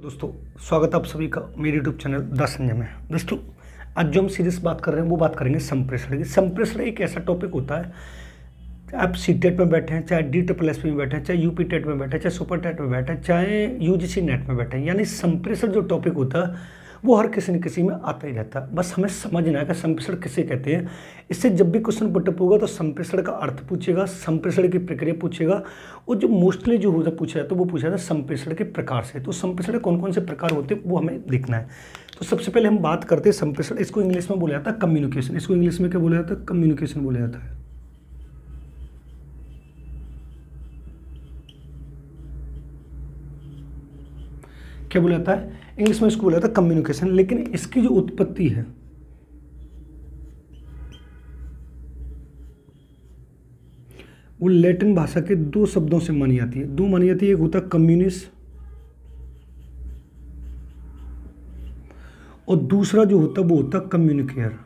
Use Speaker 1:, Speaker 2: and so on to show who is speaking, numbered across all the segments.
Speaker 1: दोस्तों स्वागत है आप सभी का मेरे यूट्यूब चैनल द संजय में। दोस्तों आज जो हम सीरीज बात कर रहे हैं वो बात करेंगे संप्रेषण की। संप्रेषण एक ऐसा टॉपिक होता है, आप सीटेट में बैठे हैं, चाहे DSSS में बैठे हैं, चाहे यूपी टेट में बैठे हैं, चाहे सुपर टेट में बैठे हैं, चाहे UGC नेट में बैठे हैं, यानी संप्रेषण जो टॉपिक होता है वो हर किसी न किसी में आता ही रहता है। बस हमें समझना है कि संप्रेषण किसे कहते हैं। इससे जब भी क्वेश्चन पुटअप होगा तो संप्रेषण का अर्थ पूछेगा, संप्रेषण की प्रक्रिया पूछेगा, और जो मोस्टली जो होता पूछा जाता है वो पूछा जाता है संप्रेषण के प्रकार से। तो संप्रेषण कौन कौन से प्रकार होते हैं वो हमें देखना है। तो सबसे पहले हम बात करते हैं संप्रेषण। इसको इंग्लिश में बोला जाता है कम्युनिकेशन। इसको इंग्लिश में क्या बोला जाता है? कम्युनिकेशन बोला जाता है। क्या बोला जाता है? इंग्लिश में इसको बोला जाता है कम्युनिकेशन। लेकिन इसकी जो उत्पत्ति है वो लैटिन भाषा के दो शब्दों से मानी जाती है। दो मानी जाती है, एक होता है कम्युनिस और दूसरा जो होता है वो होता है कम्युनिकेयर।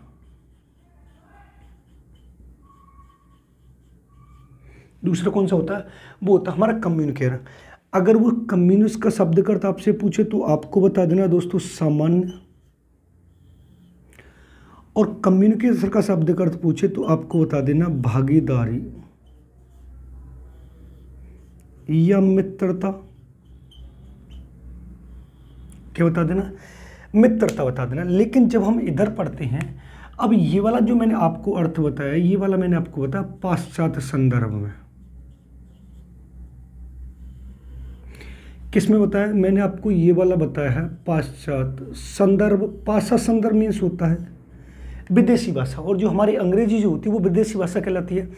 Speaker 1: दूसरा कौन सा होता है? वो होता है हमारा कम्युनिकेयर। अगर वो कम्युनिस्ट का शब्द का अर्थ आपसे पूछे तो आपको बता देना दोस्तों सामान्य, और कम्युनिकेशन का शब्द का अर्थ पूछे तो आपको बता देना भागीदारी या मित्रता। क्या बता देना? मित्रता बता देना। लेकिन जब हम इधर पढ़ते हैं, अब ये वाला जो मैंने आपको अर्थ बताया, ये वाला मैंने आपको बताया पाश्चात्य संदर्भ में। किसमें बताया? मैंने आपको ये वाला बताया है पाश्चात्य संदर्भ। पाश्चात्य संदर्भ मीन्स होता है विदेशी भाषा, और जो हमारी अंग्रेजी जो होती है वो विदेशी भाषा कहलाती है।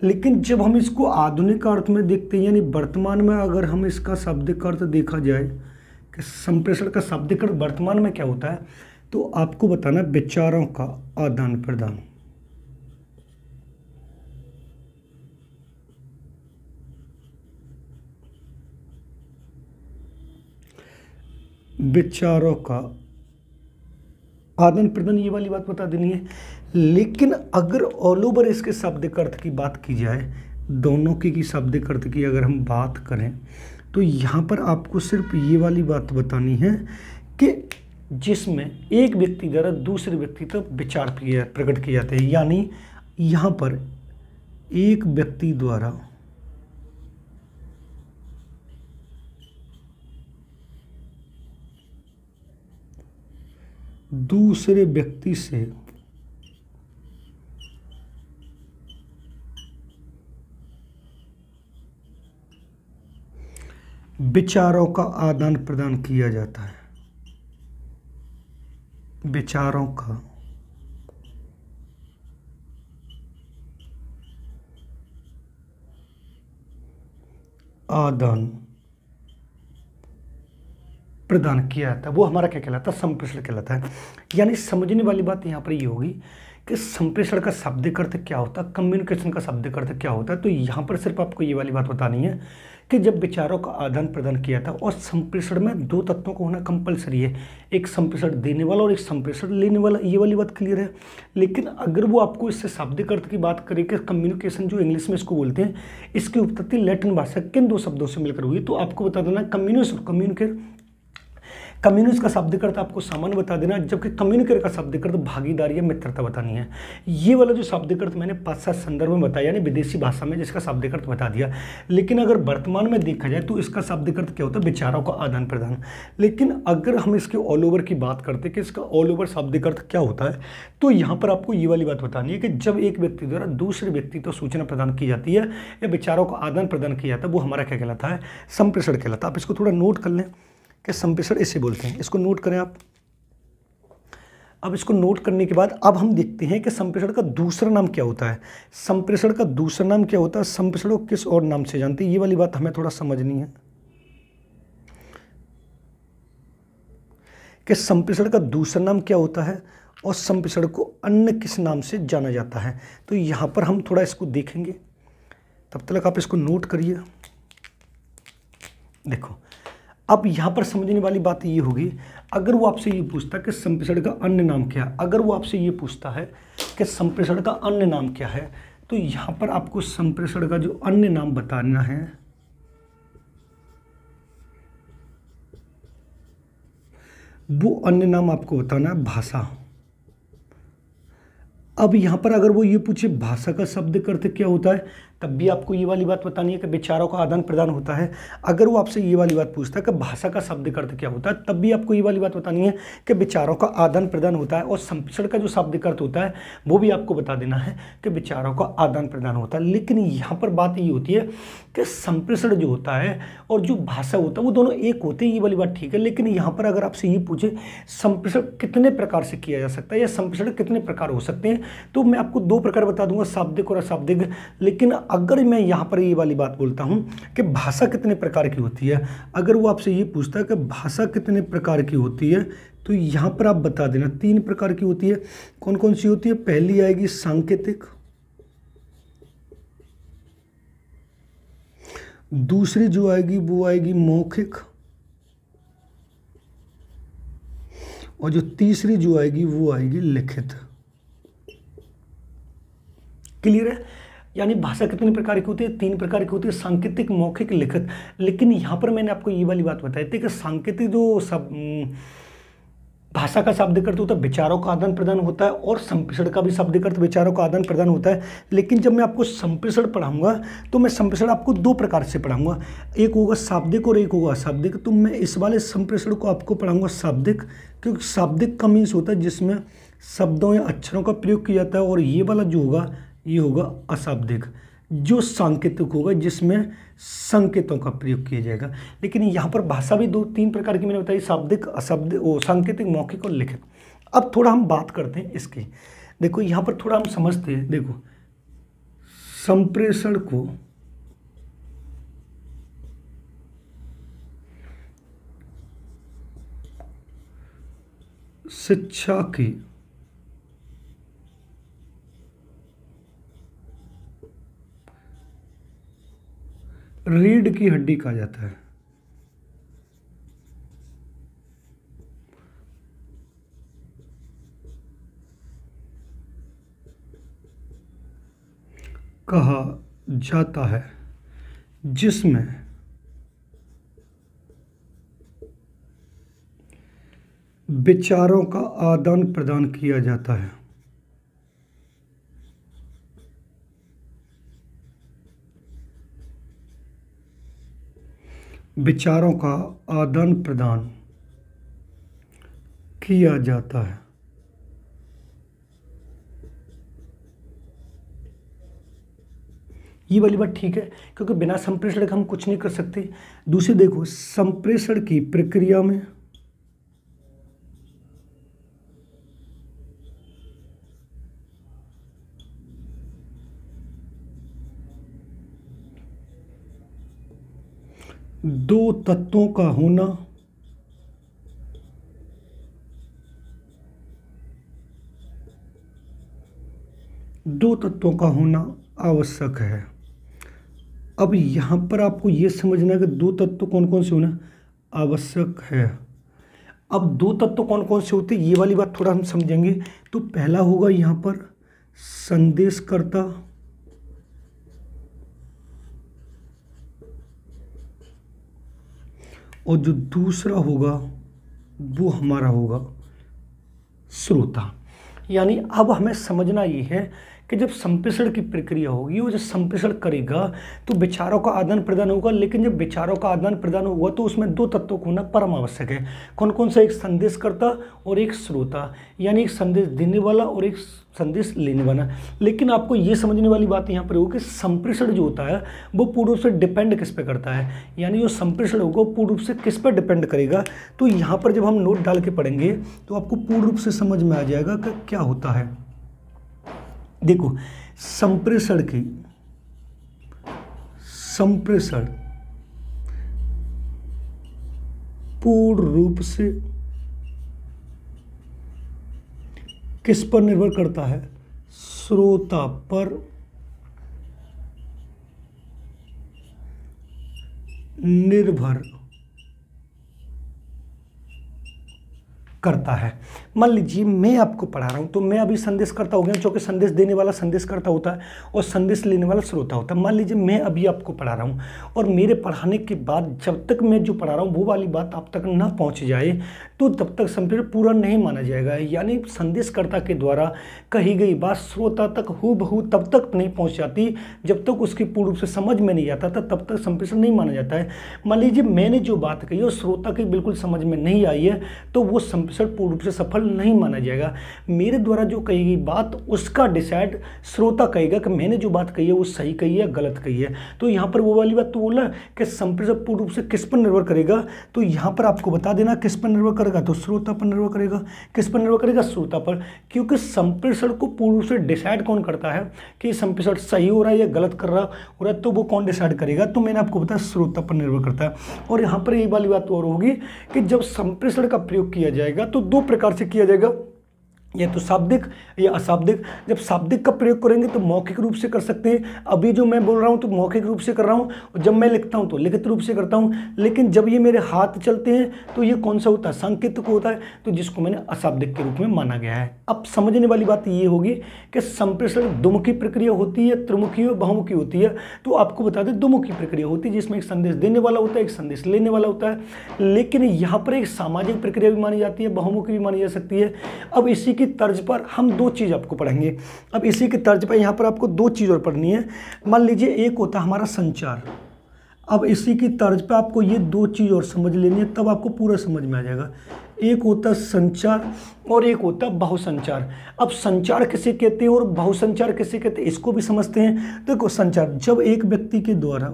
Speaker 1: लेकिन जब हम इसको आधुनिक अर्थ में देखते हैं, यानी वर्तमान में अगर हम इसका शाब्दिक अर्थ देखा जाए कि संप्रेषण का शाब्दिक अर्थ वर्तमान में क्या होता है, तो आपको बताना विचारों का आदान प्रदान। विचारों का आदान प्रदान, ये वाली बात बता देनी है। लेकिन अगर ऑल ओवर इसके शाब्दिक अर्थ की बात की जाए, दोनों की शाब्दिक अर्थ की अगर हम बात करें, तो यहाँ पर आपको सिर्फ ये वाली बात बतानी है कि जिसमें एक व्यक्ति द्वारा दूसरे व्यक्ति तक विचार प्रकट किए जाते हैं। यानी यहाँ पर एक व्यक्ति द्वारा दूसरे व्यक्ति से विचारों का आदान प्रदान किया जाता है। विचारों का आदान प्रदान किया जाता है, वो हमारा क्या कहलाता है? संप्रेषण कहलाता है। यानी समझने वाली बात यहाँ पर ये होगी कि संप्रेषण का शाब्दिक अर्थ क्या होता है, कम्युनिकेशन का शाब्दिक अर्थ क्या होता है। तो यहाँ पर सिर्फ आपको ये वाली बात बतानी है कि जब विचारों का आदान प्रदान किया था, और संप्रेषण में दो तत्वों को होना कंपलसरी है, एक संप्रेषण देने वाला और एक संप्रेषण लेने वाला। ये वाली बात क्लियर है। लेकिन अगर वो आपको इससे शाब्दिक अर्थ की बात करें कि कम्युनिकेशन जो इंग्लिश में इसको बोलते हैं, इसकी उत्पत्ति लैटिन भाषा किन दो शब्दों से मिलकर हुई, तो आपको बता देना कम्युनिस्ट और कम्युनिकेट। कम्युनिस्ट का शाब्दिक अर्थ आपको सामान्य बता देना, जबकि कम्युनिकेटर का शाब्दिक अर्थ भागीदारी या मित्रता बतानी है। ये वाला जो शाब्दिक अर्थ मैंने पाश्चात्य संदर्भ में बताया, यानी विदेशी भाषा में जिसका शाब्दिक अर्थ बता दिया। लेकिन अगर वर्तमान में देखा जाए तो इसका शाब्दिक अर्थ क्या होता है? विचारों का आदान प्रदान। लेकिन अगर हम इसके ऑल ओवर की बात करते हैं कि इसका ऑल ओवर शाब्दिक अर्थ क्या होता है, तो यहाँ पर आपको ये वाली बात बतानी है कि जब एक व्यक्ति द्वारा दूसरे व्यक्ति को सूचना प्रदान की जाती है या विचारों का आदान प्रदान किया जाता है, वो हमारा क्या कहलाता है? संप्रेषण कहलाता है। आप इसको थोड़ा नोट कर लें कि संप्रेषण इसे बोलते हैं। इसको नोट करें आप। अब इसको नोट करने के बाद अब हम देखते हैं कि संप्रेषण का दूसरा नाम क्या होता है। संप्रेषण का दूसरा नाम क्या होता है? संप्रेषण को किस और नाम से जानते हैं, ये वाली बात हमें थोड़ा समझनी है कि संप्रेषण का दूसरा नाम क्या होता है और संप्रेषण को अन्य किस नाम से जाना जाता है। तो यहाँ पर हम थोड़ा इसको देखेंगे, तब तक आप इसको नोट करिए। देखो, अब यहाँ पर समझने वाली बात ये होगी, अगर वो आपसे ये पूछता है कि संप्रेषण का अन्य नाम क्या है, अगर वो आपसे ये पूछता है कि संप्रेषण का अन्य नाम क्या है, तो यहाँ पर आपको संप्रेषण का जो अन्य नाम बताना है वो अन्य नाम आपको बताना है भाषा। अब यहाँ पर अगर वो ये पूछे भाषा का शब्द का अर्थ क्या होता है, तब भी आपको ये वाली बात बतानी है कि विचारों का आदान प्रदान होता है। अगर वो आपसे ये वाली बात पूछता है कि भाषा का शब्द का अर्थ क्या होता है, तब भी आपको ये वाली बात बतानी है कि विचारों का आदान प्रदान होता है। और संप्रेषण का जो शब्द का अर्थ होता है वो भी आपको बता देना है कि विचारों का आदान प्रदान होता है। लेकिन यहाँ पर बात ये होती है कि संप्रेषण जो होता है और जो भाषा होता है वो दोनों एक होते हैं, ये वाली बात ठीक है। लेकिन यहाँ पर अगर आपसे ये पूछे संप्रेषण कितने प्रकार से किया जा सकता है या संप्रेषण कितने प्रकार हो सकते हैं, तो मैं आपको दो प्रकार बता दूंगा, शाब्दिक और अशाब्दिक। लेकिन अगर मैं यहाँ पर ये वाली बात बोलता हूँ कि भाषा कितने प्रकार की होती है, अगर वो आपसे ये पूछता है कि भाषा कितने प्रकार की होती है, तो यहाँ पर आप बता देना 3 प्रकार की होती है। कौन कौन सी होती है? पहली आएगी सांकेतिक, दूसरी जो आएगी वो आएगी मौखिक, और जो तीसरी जो आएगी वो आएगी लिखित। क्लियर है? यानी भाषा कितने प्रकार की होती है? 3 प्रकार की होती है, सांकेतिक, मौखिक, लिखित। लेकिन यहाँ पर मैंने आपको ये वाली बात बताई थी कि सांकेतिक जो सब भाषा का शब्द अर्थ होता है विचारों का आदान प्रदान होता है, और संप्रेषण का भी शब्द अर्थ विचारों का आदान प्रदान होता है। लेकिन जब मैं आपको संप्रेषण पढ़ाऊंगा तो मैं संप्रेषण आपको 2 प्रकार से पढ़ाऊंगा, एक होगा शाब्दिक और एक होगा अशाब्दिक। तो मैं इस वाले संप्रेषण को आपको पढ़ाऊंगा शाब्दिक, क्योंकि शाब्दिक का मीन्स होता है जिसमें शब्दों या अक्षरों का प्रयोग किया जाता है, और ये वाला जो होगा ये होगा अशाब्दिक, जो सांकेतिक होगा जिसमें संकेतों का प्रयोग किया जाएगा। लेकिन यहाँ पर भाषा भी 2-3 प्रकार की मैंने बताई, शाब्दिक, अशाब्दिक, सांकेतिक, मौखिक और लिखित। अब थोड़ा हम बात करते हैं इसकी। देखो यहाँ पर थोड़ा हम समझते हैं। देखो संप्रेषण को शिक्षा की रीढ़ की हड्डी कहा जाता है। कहा जाता है जिसमें विचारों का आदान प्रदान किया जाता है। विचारों का आदान प्रदान किया जाता है। ये वाली बात ठीक है, क्योंकि बिना संप्रेषण के हम कुछ नहीं कर सकते। दूसरी देखो, संप्रेषण की प्रक्रिया में दो तत्वों का होना आवश्यक है। अब यहाँ पर आपको ये समझना है कि 2 तत्व कौन कौन से होना आवश्यक है। अब 2 तत्व कौन कौन से होते हैं ये वाली बात थोड़ा हम समझेंगे। तो पहला होगा यहाँ पर संदेशकर्ता, और जो दूसरा होगा वो हमारा होगा श्रोता। यानी अब हमें समझना ये है कि जब संप्रेषण की प्रक्रिया होगी, वो जब संप्रेषण करेगा तो विचारों का आदान प्रदान होगा। लेकिन जब विचारों का आदान प्रदान होगा तो उसमें 2 तत्वों को होना परम आवश्यक है। कौन कौन सा? एक संदेशकर्ता और एक श्रोता, यानी एक संदेश देने वाला और एक संदेश लेने वाला। लेकिन आपको ये समझने वाली बात यहाँ पर होगी कि संप्रेषण जो होता है वो पूर्ण रूप से डिपेंड किस पे करता है, यानी जो संप्रेषण होगा पूर्ण रूप से किस पर डिपेंड करेगा। तो यहाँ पर जब हम नोट डाल के पढ़ेंगे तो आपको पूर्ण रूप से समझ में आ जाएगा कि क्या होता है। देखो संप्रेषण पूर्ण रूप से किस पर निर्भर करता है? श्रोता पर निर्भर करता है। मान लीजिए मैं आपको पढ़ा रहा हूँ, तो मैं अभी संदेशकर्ता हो गया, क्योंकि संदेश देने वाला संदेशकर्ता होता है और संदेश लेने वाला श्रोता होता है। मान लीजिए मैं अभी आपको पढ़ा रहा हूँ और मेरे पढ़ाने के बाद जब तक मैं जो पढ़ा रहा हूँ वो वाली बात आप तक ना पहुँच जाए तो तब तक संप्रेषण पूरा नहीं माना जाएगा। यानी संदेशकर्ता के द्वारा कही गई बात श्रोता तक हूबहू तब तक नहीं पहुँच जाती जब तक उसकी पूर्ण रूप से समझ में नहीं आता था, तब तक संप्रेषण नहीं माना जाता है। मान लीजिए मैंने जो बात कही और श्रोता की बिल्कुल समझ में नहीं आई है तो वो संप्रेषण पूर्ण रूप से सफल नहीं माना जाएगा। मेरे द्वारा जो कही गई बात उसका डिसाइड श्रोता कहेगा कि मैंने जो बात कही है वो सही कही है गलत कही है। तो यहाँ पर वो वाली बात तो बोला कि संप्रेषण पूर्ण रूप से किस पर निर्भर करेगा, तो यहाँ पर आपको बता देना किस पर निर्भर करेगा, तो श्रोता पर निर्भर करेगा। किस पर निर्भर करेगा? श्रोता पर, क्योंकि संप्रेषण को पूर्ण रूप से डिसाइड कौन करता है कि संप्रेषण सही हो रहा है या गलत कर रहा हो रहा है, तो वो कौन डिसाइड करेगा? तो मैंने आपको बताया श्रोता पर निर्भर करता है। और यहाँ पर ये वाली बात और होगी कि जब संप्रेषण का प्रयोग किया जाएगा तो दो प्रकार से किया जाएगा, या तो शाब्दिक या अशाब्दिक। जब शाब्दिक का प्रयोग करेंगे तो मौखिक रूप से कर सकते हैं, अभी जो मैं बोल रहा हूँ तो मौखिक रूप से कर रहा हूँ, और जब मैं लिखता हूँ तो लिखित रूप से करता हूँ। लेकिन जब ये मेरे हाथ चलते हैं तो ये कौन सा होता है? सांकेतिक होता है, तो जिसको मैंने अशाब्दिक के रूप में माना गया है। अब समझने वाली बात ये होगी कि संप्रेषण दुमुखी प्रक्रिया होती है, त्रिमुखी और बहुमुखी होती है। तो आपको बता दें दुमुखी प्रक्रिया होती है जिसमें एक संदेश देने वाला होता है, एक संदेश लेने वाला होता है। लेकिन यहाँ पर एक सामाजिक प्रक्रिया भी मानी जाती है, बहुमुखी भी मानी जा सकती है। अब इसी की तर्ज पर हम दो चीज़ आपको पढ़ेंगे। अब इसी की तर्ज पर यहाँ पर आपको दो चीज़ और पढ़नी है। मान लीजिए एक होता है हमारा संचार, अब इसी की तर्ज पर आपको ये दो चीज़ और समझ लेनी है, तब आपको पूरा समझ में आ जाएगा। एक होता है संचार और एक होता है बहुसंचार। अब संचार किसे कहते हैं और बहुसंचार किसे कहते हैं इसको भी समझते हैं। देखो संचार, जब एक व्यक्ति के द्वारा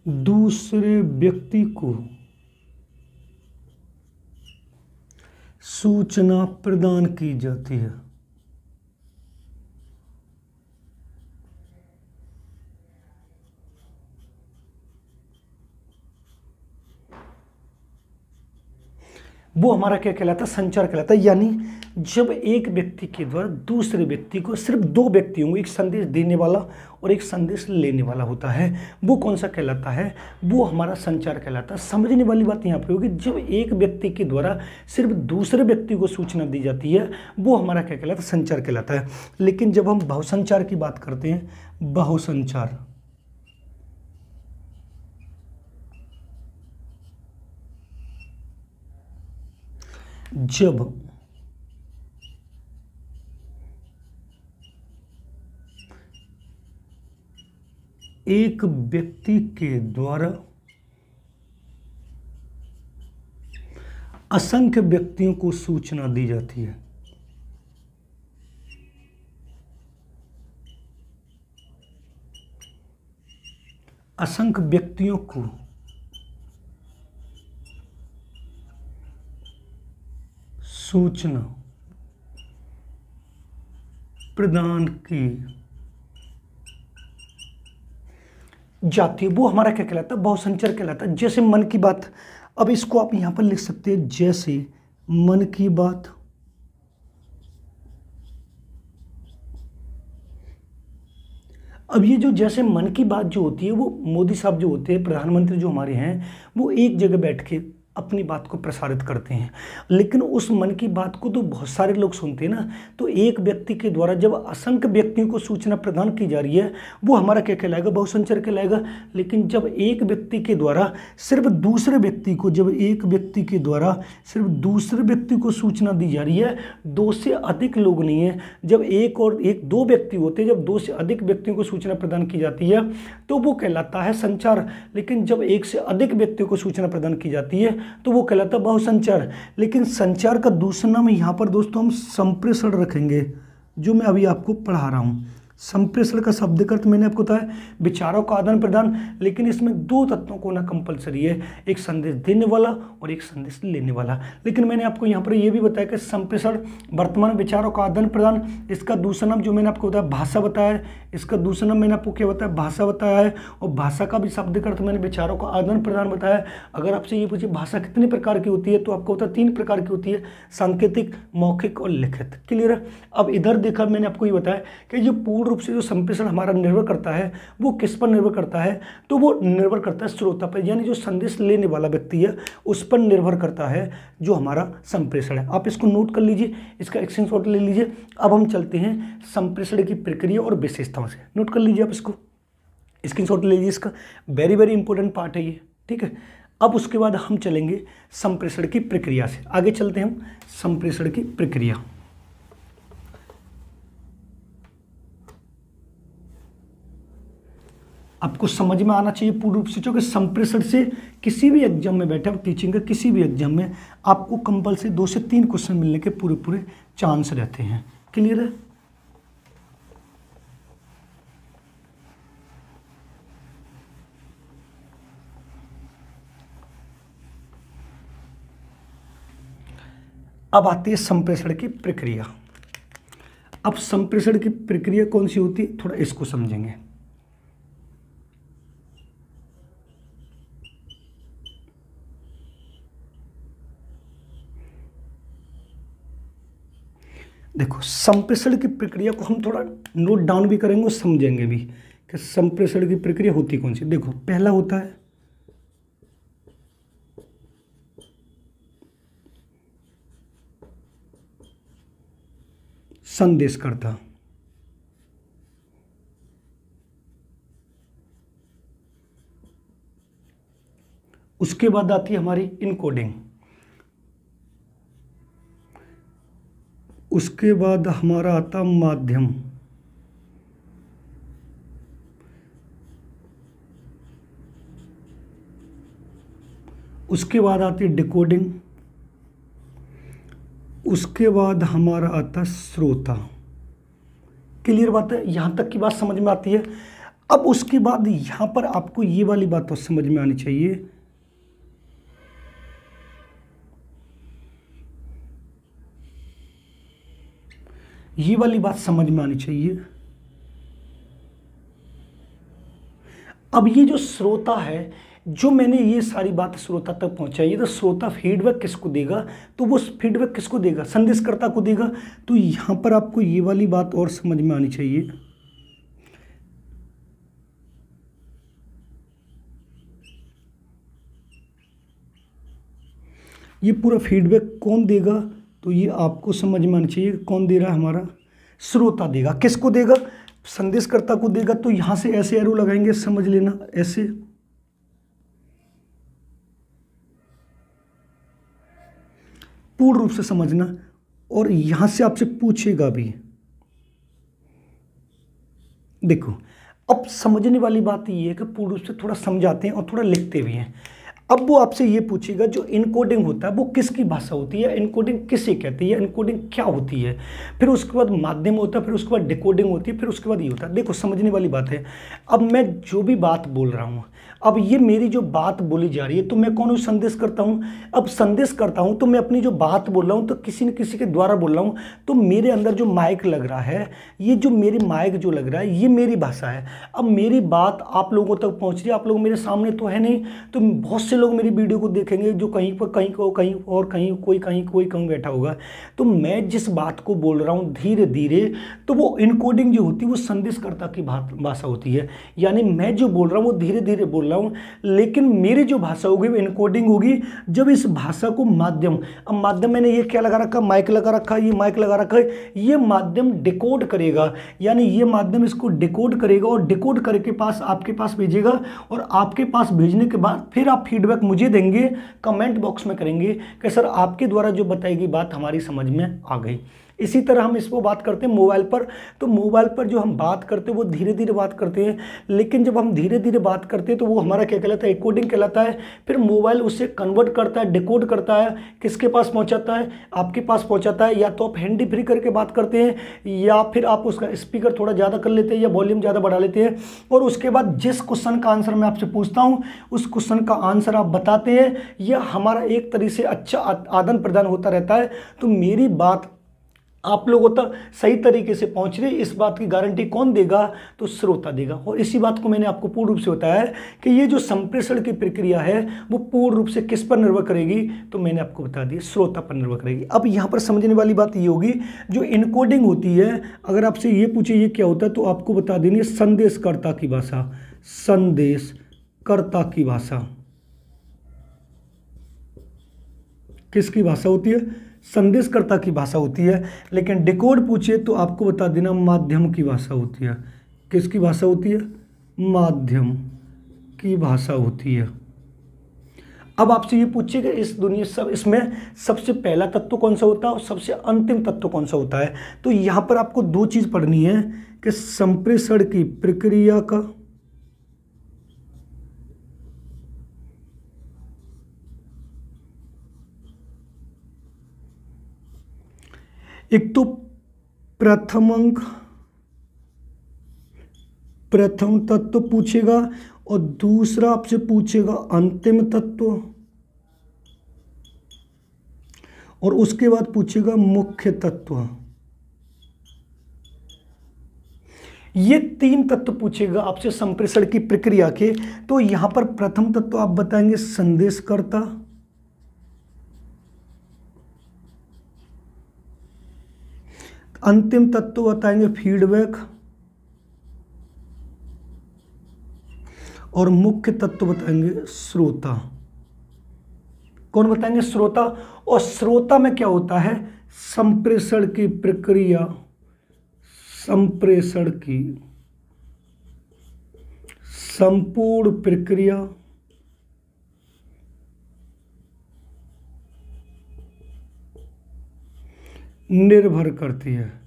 Speaker 1: दूसरे व्यक्ति को सूचना प्रदान की जाती है, वो हमारा क्या कहलाता है? संचार कहलाता है। यानी जब एक व्यक्ति के द्वारा दूसरे व्यक्ति को, सिर्फ दो व्यक्ति होंगे, एक संदेश देने वाला और एक संदेश लेने वाला होता है, वो कौन सा कहलाता है? वो हमारा संचार कहलाता है। समझने वाली बात यहाँ पे होगी, जब एक व्यक्ति के द्वारा सिर्फ दूसरे व्यक्ति को सूचना दी जाती है वो हमारा क्या कहलाता है? संचार कहलाता है। लेकिन जब हम बहुसंचार की बात करते हैं, बहुसंचार, जब एक व्यक्ति के द्वारा असंख्य व्यक्तियों को सूचना दी जाती है, असंख्य व्यक्तियों को सूचना प्रदान की जाती है, वो हमारा क्या कहलाता है? बहुसंचार कहलाता है। जैसे मन की बात, अब इसको आप यहां पर लिख सकते हैं, जैसे मन की बात, अब ये जो जैसे मन की बात जो होती है, वो मोदी साहब जो होते हैं, प्रधानमंत्री जो हमारे हैं, वो एक जगह बैठ के अपनी बात को प्रसारित करते हैं। लेकिन उस मन की बात को तो बहुत सारे लोग सुनते हैं ना, तो एक व्यक्ति के द्वारा जब असंख्य व्यक्तियों को सूचना प्रदान की जा रही है वो हमारा क्या कहलाएगा? बहुसंचार कहलाएगा। लेकिन जब एक व्यक्ति के द्वारा सिर्फ दूसरे व्यक्ति को, जब एक व्यक्ति के द्वारा सिर्फ दूसरे व्यक्ति को सूचना दी जा रही है, दो से अधिक लोग नहीं है, जब एक और एक दो व्यक्ति होते हैं, जब दो से अधिक व्यक्तियों को सूचना प्रदान की जाती है तो वो कहलाता है संचार। लेकिन जब एक से अधिक व्यक्तियों को सूचना प्रदान की जाती है तो वो कहलाता है बहुसंचार। लेकिन संचार का दूसरा नाम यहाँ पर दोस्तों हम संप्रेषण रखेंगे, जो मैं अभी आपको पढ़ा रहा हूँ। संप्रेषण का शब्द अर्थ मैंने आपको बताया विचारों का आदान प्रदान, लेकिन इसमें दो तत्वों को होना कंपलसरी है, एक संदेश देने वाला और एक संदेश लेने वाला। लेकिन मैंने आपको यहाँ पर यह भी बताया कि संप्रेषण वर्तमान विचारों का आदान प्रदान, इसका दूसरा नाम जो मैंने आपको बताया भाषा बताया है, इसका दूसरा नाम मैंने आपको क्या बताया भाषा बताया है, और भाषा का भी शब्द अर्थ मैंने विचारों का आदान प्रदान बताया। अगर आपसे ये पूछे भाषा कितने प्रकार की होती है तो आपको होता है 3 प्रकार की होती है, सांकेतिक, मौखिक और लिखित। क्लियर है। अब इधर देखा मैंने आपको ये बताया कि जो पूर्ण रूप से जो संप्रेषण हमारा निर्भर करता है वो किस पर निर्भर करता है, तो वो निर्भर करता है श्रोता पर, यानी जो संदेश लेने वाला व्यक्ति है उस पर निर्भर करता है जो हमारा संप्रेषण है। आप इसको नोट कर लीजिए, इसका स्क्रीनशॉट ले लीजिए। अब हम चलते हैं संप्रेषण की प्रक्रिया और विशेषताओं से। नोट कर लीजिए, आप इसको स्क्रीनशॉट ले लीजिए, इसका वेरी वेरी इंपॉर्टेंट पार्ट है ये, ठीक है। अब उसके बाद हम चलेंगे संप्रेषण की प्रक्रिया से, आगे चलते हैं हम संप्रेषण की प्रक्रिया। आपको समझ में आना चाहिए पूर्ण रूप से, क्योंकि संप्रेषण से किसी भी एग्जाम में बैठे आप टीचिंग का किसी भी एग्जाम में आपको कंपल्सरी 2 से 3 क्वेश्चन मिलने के पूरे चांस रहते हैं। क्लियर है। अब आती है संप्रेषण की प्रक्रिया। अब संप्रेषण की प्रक्रिया कौन सी होती है, थोड़ा इसको समझेंगे। देखो, संप्रेषण की प्रक्रिया को हम थोड़ा नोट डाउन भी करेंगे और समझेंगे भी कि संप्रेषण की प्रक्रिया होती कौन सी। देखो, पहला होता है संदेशकर्ता, उसके बाद आती है हमारी इनकोडिंग, उसके बाद हमारा आता माध्यम, उसके बाद आती है डिकोडिंग, उसके बाद हमारा आता श्रोता। क्लियर बात है, यहां तक की बात समझ में आती है। अब उसके बाद यहां पर आपको ये वाली बात तो समझ में आनी चाहिए, ये वाली बात समझ में आनी चाहिए। अब ये जो श्रोता है, जो मैंने ये सारी बात श्रोता तक पहुंचाई है, तो श्रोता फीडबैक किसको देगा, तो वो फीडबैक किसको देगा, संदेशकर्ता को देगा। तो यहां पर आपको ये वाली बात और समझ में आनी चाहिए, ये पूरा फीडबैक कौन देगा, तो ये आपको समझ में आना चाहिए कौन दे रहा है, हमारा श्रोता देगा। किसको देगा, संदेशकर्ता को देगा। तो यहां से ऐसे एरो लगाएंगे, समझ लेना, ऐसे पूर्ण रूप से समझना। और यहां से आपसे पूछेगा भी। देखो, अब समझने वाली बात ये है कि पूर्ण रूप से थोड़ा समझाते हैं और थोड़ा लिखते भी हैं। अब वो आपसे ये पूछेगा जो इनकोडिंग होता है वो किसकी भाषा होती है, इनकोडिंग किसे कहती है, इनकोडिंग क्या होती है, फिर उसके बाद माध्यम होता है, फिर उसके बाद डिकोडिंग होती है, फिर उसके बाद ये होता है। देखो, समझने वाली बात है। अब मैं जो भी बात बोल रहा हूँ, अब ये मेरी जो बात बोली जा रही है, तो मैं कौन हूँ, संदेश करता हूँ। अब संदेश करता हूँ तो मैं अपनी जो बात बोल रहा हूँ तो किसी न किसी के द्वारा बोल रहा हूँ। तो मेरे अंदर जो माइक लग रहा है, ये जो मेरी माइक जो लग रहा है, ये मेरी भाषा है। अब मेरी बात आप लोगों तक पहुँच रही है, आप लोग मेरे सामने तो है नहीं, तो बहुत से लोग मेरी वीडियो को देखेंगे जो कहीं पर कहीं और कहीं कोई कहीं बैठा होगा। तो मैं जिस बात को बोल रहा हूँ धीरे धीरे, तो वो इनकोडिंग जो होती है वो संदेशकर्ता की भाषा होती है। यानी मैं जो बोल रहा हूँ वो धीरे धीरे बोल रहा हूँ, लेकिन मेरी जो भाषा होगी वो इनकोडिंग होगी। जब इस भाषा को माध्यम, अब माध्यम मैंने ये क्या लगा रखा, माइक लगा रखा, ये माइक लगा रखा है, ये माध्यम डिकोड करेगा। यानी ये माध्यम इसको डिकोड करेगा और डिकोड करके आपके पास भेजेगा। और आपके पास भेजने के बाद फिर आप फीडबैक मुझे देंगे, कमेंट बॉक्स में करेंगे कि सर आपके द्वारा जो बताई गई बात हमारी समझ में आ गई। इसी तरह हम इसको बात करते हैं मोबाइल पर। तो मोबाइल पर जो हम बात करते हैं वो धीरे धीरे बात करते हैं, लेकिन जब हम धीरे धीरे बात करते हैं तो वो हमारा क्या कहलाता है, एन्कोडिंग कहलाता है। फिर मोबाइल उसे कन्वर्ट करता है, डिकोड करता है, किसके पास पहुंचाता है, आपके पास पहुंचाता है। या तो आप हैंडी फ्री करके बात करते हैं या फिर आप उसका स्पीकर थोड़ा ज़्यादा कर लेते हैं या वॉल्यूम ज़्यादा बढ़ा लेते हैं, और उसके बाद जिस क्वेश्चन का आंसर मैं आपसे पूछता हूँ उस क्वेश्चन का आंसर आप बताते हैं। यह हमारा एक तरह से अच्छा आदान प्रदान होता रहता है। तो मेरी बात आप लोगों तक सही तरीके से पहुंच रही, इस बात की गारंटी कौन देगा, तो श्रोता देगा। और इसी बात को मैंने आपको पूर्ण रूप से बताया है कि ये जो संप्रेषण की प्रक्रिया है वो पूर्ण रूप से किस पर निर्भर करेगी, तो मैंने आपको बता दिया श्रोता पर निर्भर करेगी। अब यहाँ पर समझने वाली बात ये होगी, जो इनकोडिंग होती है, अगर आपसे ये पूछे ये क्या होता है तो आपको बता देंगे संदेशकर्ता की भाषा। संदेशकर्ता की भाषा किसकी भाषा होती है, संदेशकर्ता की भाषा होती है। लेकिन डिकोड पूछे तो आपको बता देना माध्यम की भाषा होती है। किसकी भाषा होती है, माध्यम की भाषा होती है। अब आपसे ये पूछिएगा इस दुनिया सब इसमें सबसे पहला तत्व कौन सा होता है और सबसे अंतिम तत्व कौन सा होता है। तो यहां पर आपको दो चीज पढ़नी है कि संप्रेषण की प्रक्रिया का एक तो प्रथम तत्व पूछेगा और दूसरा आपसे पूछेगा अंतिम तत्व, और उसके बाद पूछेगा मुख्य तत्व। ये तीन तत्व पूछेगा आपसे संप्रेषण की प्रक्रिया के। तो यहां पर प्रथम तत्व आप बताएंगे संदेशकर्ता, अंतिम तत्व बताएंगे फीडबैक, और मुख्य तत्व बताएंगे श्रोता। कौन बताएंगे, श्रोता। और श्रोता में क्या होता है, संप्रेषण की प्रक्रिया, संप्रेषण की संपूर्ण प्रक्रिया निर्भर करती है।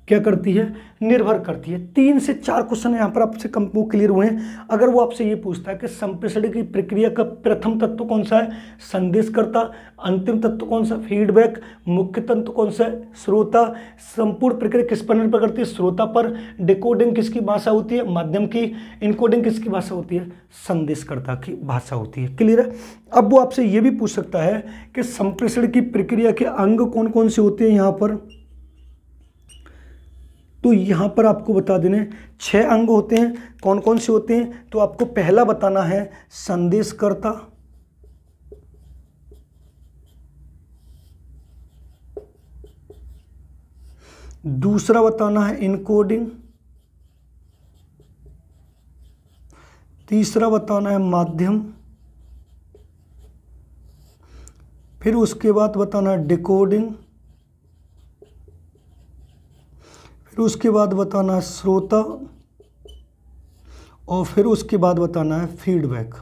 Speaker 1: क्या करती है, निर्भर करती है। 3 से 4 क्वेश्चन यहाँ पर आपसे वो क्लियर हुए हैं। अगर वो आपसे ये पूछता है कि संप्रेषण की प्रक्रिया का प्रथम तत्व कौन सा है, संदेशकर्ता, अंतिम तत्व कौन सा, फीडबैक, मुख्य तत्व कौन सा है, श्रोता, संपूर्ण प्रक्रिया किस पर निर्भर करती है, श्रोता पर, डिकोडिंग किसकी भाषा होती है, माध्यम की, इनकोडिंग किसकी भाषा होती है, संदेशकर्ता की भाषा होती है। क्लियर है। अब वो आपसे ये भी पूछ सकता है कि संप्रेषण की प्रक्रिया के अंग कौन कौन से होते हैं यहाँ पर। तो यहां पर आपको बता देने 6 अंग होते हैं। कौन कौन से होते हैं, तो आपको पहला बताना है संदेशकर्ता, दूसरा बताना है इनकोडिंग, तीसरा बताना है माध्यम, फिर उसके बाद बताना है डिकोडिंग, फिर उसके बाद बताना है श्रोता, और फिर उसके बाद बताना है फीडबैक।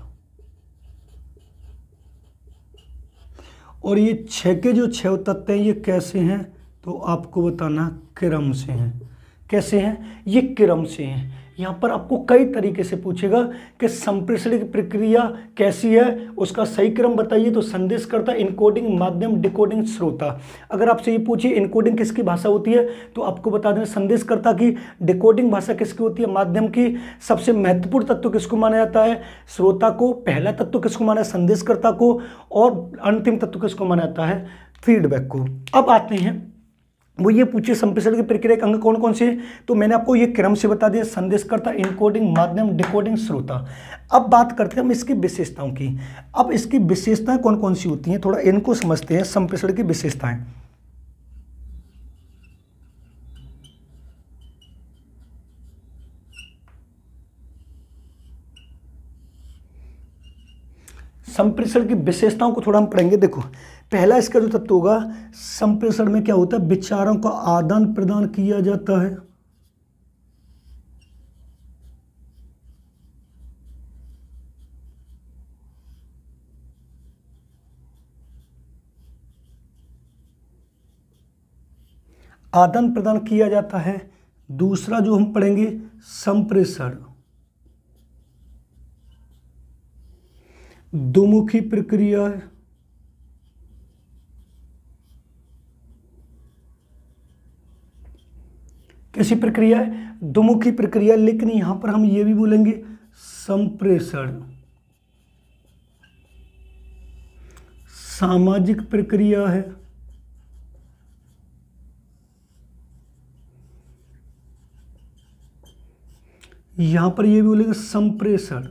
Speaker 1: और ये 6 के जो 6 तत्व हैं ये कैसे हैं, तो आपको बताना क्रम से हैं। कैसे हैं, ये क्रम से हैं। यहाँ पर आपको कई तरीके से पूछेगा कि संप्रेषण की प्रक्रिया कैसी है, उसका सही क्रम बताइए। तो संदेशकर्ता, इनकोडिंग, माध्यम, डिकोडिंग, श्रोता। अगर आपसे ये पूछे इनकोडिंग किसकी भाषा होती है, तो आपको बता दें संदेशकर्ता की, डिकोडिंग भाषा किसकी होती है, माध्यम की, सबसे महत्वपूर्ण तत्व किसको माना जाता है, श्रोता को, पहला तत्व किसको माना है, संदेशकर्ता को, और अंतिम तत्व किसको माना जाता है, फीडबैक को। अब आते हैं वो ये पूछे संप्रेषण की प्रक्रिया के अंग कौन कौन से हैं, तो मैंने आपको ये क्रम से बता दिया, संदेशकर्ता, इनकोडिंग, माध्यम, डिकोडिंग, श्रोता। अब बात करते हैं हम इसकी विशेषताओं की। अब इसकी विशेषताएं कौन कौन सी होती हैं, थोड़ा इनको समझते हैं, संप्रेषण की विशेषताएं। संप्रेषण की विशेषताओं को थोड़ा हम पढ़ेंगे। देखो, पहला इसका जो तत्व होगा, संप्रेषण में क्या होता है, विचारों का आदान प्रदान किया जाता है। आदान प्रदान किया जाता है। दूसरा जो हम पढ़ेंगे संप्रेषण, दोमुखी प्रक्रिया है। कैसी प्रक्रिया है? दोमुखी प्रक्रिया, लेकिन यहां पर हम ये भी बोलेंगे संप्रेषण। सामाजिक प्रक्रिया है, यहां पर ये भी बोलेंगे संप्रेषण।